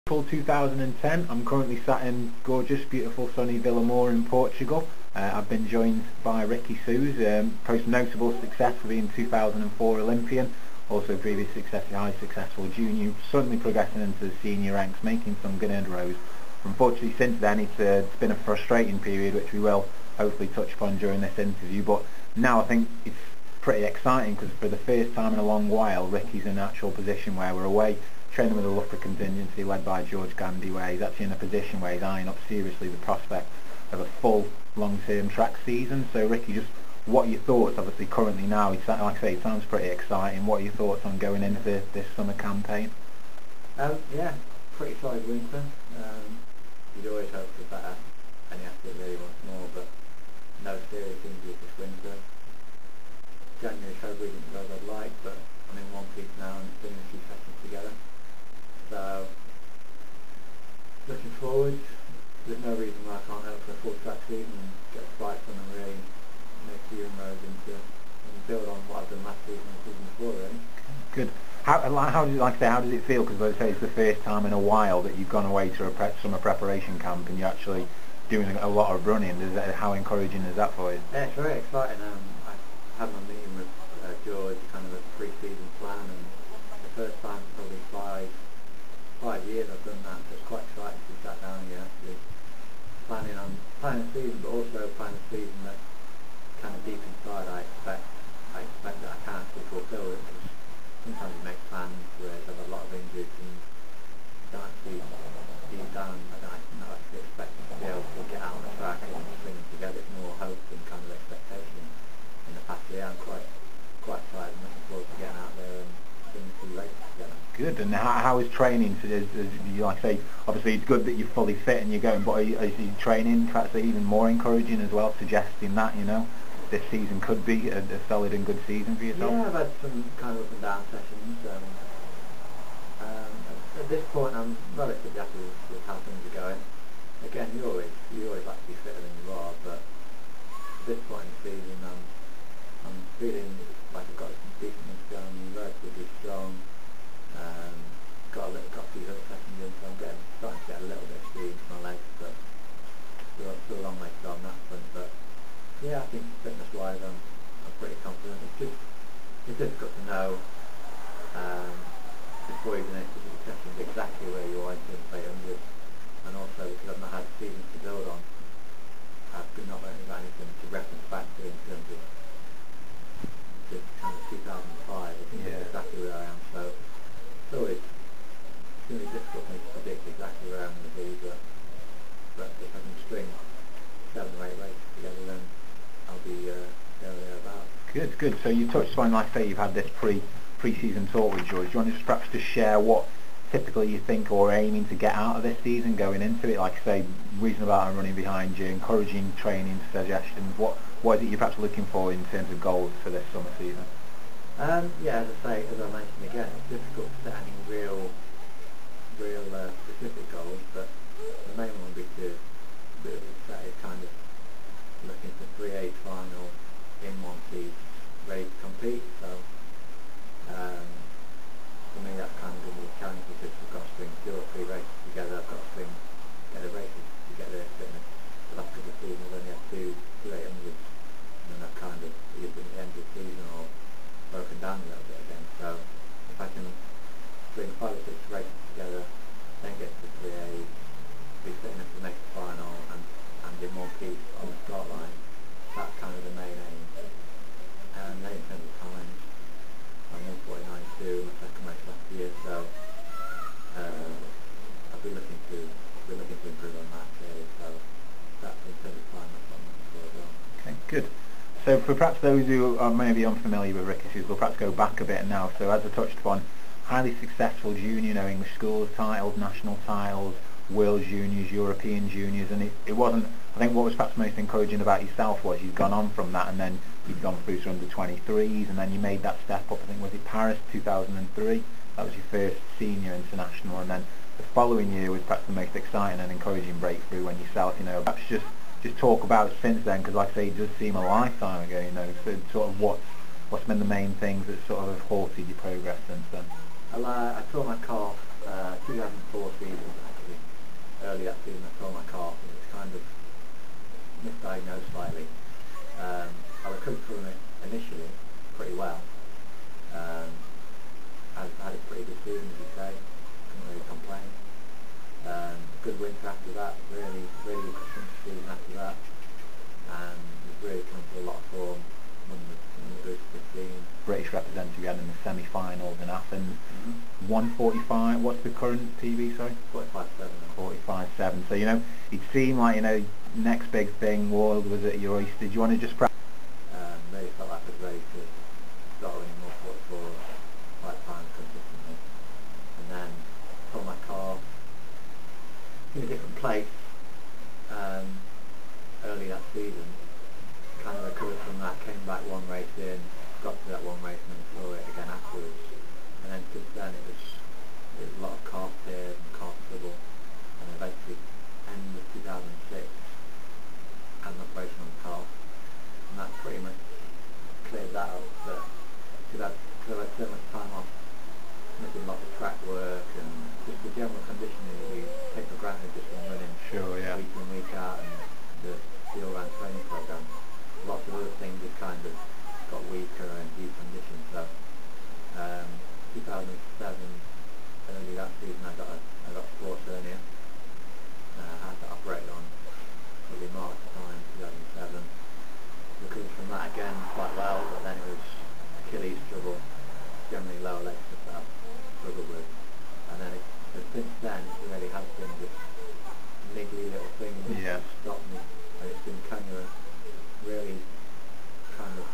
April 2010. I'm currently sat in gorgeous, beautiful, sunny Vilamor in Portugal. I've been joined by Ricky Sues, most notable success for being 2004 Olympian, also previous highly successful junior, suddenly progressing into the senior ranks, making some good inroads. Unfortunately, since then it's been a frustrating period, which we will hopefully touch upon during this interview. But now I think it's pretty exciting because for the first time in a long while, Ricky's in an actual position where we're away training with a Loughborough contingency led by George Gandy, where he's actually in a position where he's eyeing up seriously the prospect of a full long-term track season. So Ricky, just what are your thoughts? Obviously currently now, like I say, it sounds pretty exciting. What are your thoughts on going into this summer campaign? Yeah, pretty solid winter. You'd always hope for better, and you have to really want more, but no serious injuries this winter. January, February didn't go as I'd like, but I'm in one piece now and doing a few sessions together. So, looking forward, there's no reason why I can't hope for a full track season and get a spike on and really make the inroads into and build on what I've done last season and the season before, really. Good. How does it feel? Because as I say, it's the first time in a while that you've gone away to a summer preparation camp and you're actually doing a lot of running. How encouraging is that for you? Yeah, it's very exciting. I had my meeting with George, kind of a pre-season plan, and the first time in probably five years I've done that, so it's quite exciting to be sat down here actually planning a season, but also planning a season that kind of deep inside I expect that I can actually fulfil it, because sometimes you make plans where you have a lot of injuries and you don't actually deep down I don't actually expect to be able to get out on the track and string them together. It's more hope and kind of expectation. In the past year I'm quite excited and looking forward to getting out there and stringing a few races together. Good. And how is training? So as you like say, obviously it's good that you're fully fit and you're going, but is your training perhaps even more encouraging as well, suggesting that, this season could be a solid and good season for yourself? Yeah, I've had some kind of up and down sessions. At this point I'm relatively happy with how things are going. Again, you always like to be fitter than you are, but at this point in the season I'm feeling like I've got some decent going, relatively strong. Got a few other sessions in, so I'm starting to get a little bit of speed into my legs, but still a long way to go on that front. But yeah, I think fitness-wise I'm pretty confident. It's difficult to know before you've done any specific sessions exactly where you are in terms of 800, and also because I've not had seasons to build on, I've not really got anything to reference back to in terms of just kind of 2005. I think that's exactly where I am. So it's going to be difficult for me to predict exactly where I'm going to be, but if I can string 7 or 8 races together, then I'll be there or thereabouts. Good. So you touched on, like I say, you've had this pre-season talk with George. Do you want to just perhaps just share what typically you think or aiming to get out of this season going into it? Like I say, reason about I'm running behind you, encouraging training suggestions. What is it you're perhaps looking for in terms of goals for this summer season? Yeah, as I mentioned again, it's difficult to set any real specific goals, but the main one would be to set is kind of looking for 3A final in one piece, ready to compete. So for me that's kind of going to be a challenge, because we've got to string 2 or 3 races together. I've got to get the races to get their fitness. The last couple of seasons I've only had two 800s, and then I've kind of either been at the end of the season or broken down a little bit again. So if I can string 5 or 6 races together, then get to 3A, be fit enough to make the final, and in one piece on the start line, that's kind of the main aim. And then in terms of times, I'm 1:49.2 in my second race last year, so I'll be looking to improve on that clearly. So that's in terms of time, that's what I'm looking for as well. Okay, good. So for perhaps those who are maybe unfamiliar with Ricky Sues, we'll perhaps go back a bit now. So as I touched upon, highly successful junior, English schools titles, national titles, World Juniors, European Juniors, and it wasn't, I think what was perhaps most encouraging about yourself was you've gone on from that, and then you've gone through to under 23s, and then you made that step up. I think was it Paris 2003, that was your first senior international, and then the following year was perhaps the most exciting and encouraging breakthrough when yourself, perhaps just talk about it since then, because like I say, it does seem a lifetime ago, so sort of what's been the main things that sort of halted your progress since then? I tore my calf 2004 season, actually. Early that season I tore my calf and it was kind of misdiagnosed slightly. I recovered from it initially pretty well. I had a pretty good season, as you say. Couldn't really complain. Good winter after that, really good Christmas season after that. And really come to a lot of form when the Boost 15. British representative again in the semi-finals in Athens. 145, what's the current PB, sorry? 45.7. 45.7. So, you know, it seemed like, you know, next big thing, world was at your oyster. Did you want to just practice? Really felt like I was ready to start winning more 44 fight times consistently. And then put my car in a different place early that season. Kind of recovered from that, came back one race in, got to that one race and then saw it again afterwards. And then since then it was a lot of calf tears and calf trouble. And eventually, end of 2006, had an operation on the calf. And that pretty much cleared that up. But because I had so much time off, missing lots of track work and just the general conditioning that we take for granted just from running Sure, yeah. week in, week out, and the all-round training program. Lots of other things have kind of got weaker and deconditioned. So 2007, early that season, I got a sports hernia. I had to operate on probably March time, 2007. Recovered from that again quite well, but then it was Achilles trouble, generally lower leg stuff that I've struggled with. And then since then, it really has been this niggly little thing that stopped me. And it's been kind of really kind of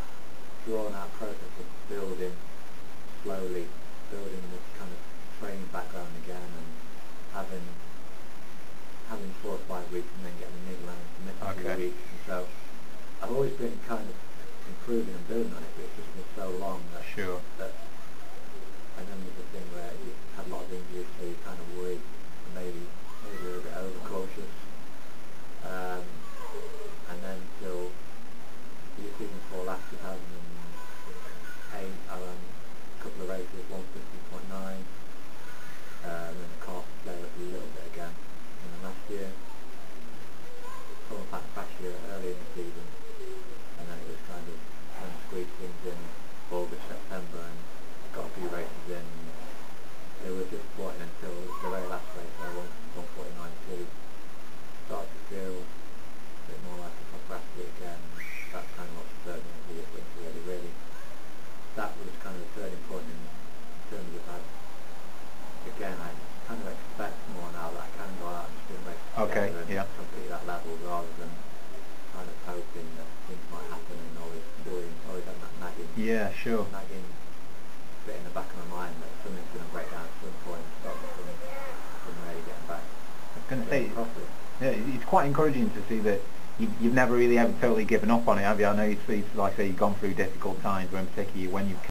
drawn out process of building slowly, building this kind of training background again, and having 4 or 5 weeks and then getting a niggle and missing 2 weeks. And so I've always been kind of improving and building on it, but it's just been so long that, that and then there's the thing where you had a lot of injuries, so you kind of worried and maybe you're a bit overcautious. And then till the season before last 2008, I ran a couple of races, 150.9, and then the calf played up a little bit again. And then last year, coming back year early in the season, and then it was kind of trying to squeeze things in August, September, and got a few races in. It was disappointing until the very last race, I won 149.2. Started to feel a bit more like a proper athlete again. That's kind of what spurred me into this winter, really. That was kind of the turning point in terms of that. Again, I kind of expect more now that I can go out and just do a race together and compete at that level, rather than kind of hoping that things might happen and always having that nagging bit in the back of my mind that something's going to break down at some point and stop me from really getting back. I was going to say, it's quite encouraging to see that you've never really ever totally given up on it, have you? I know it's like I say, you've gone through difficult times, but in particular when you've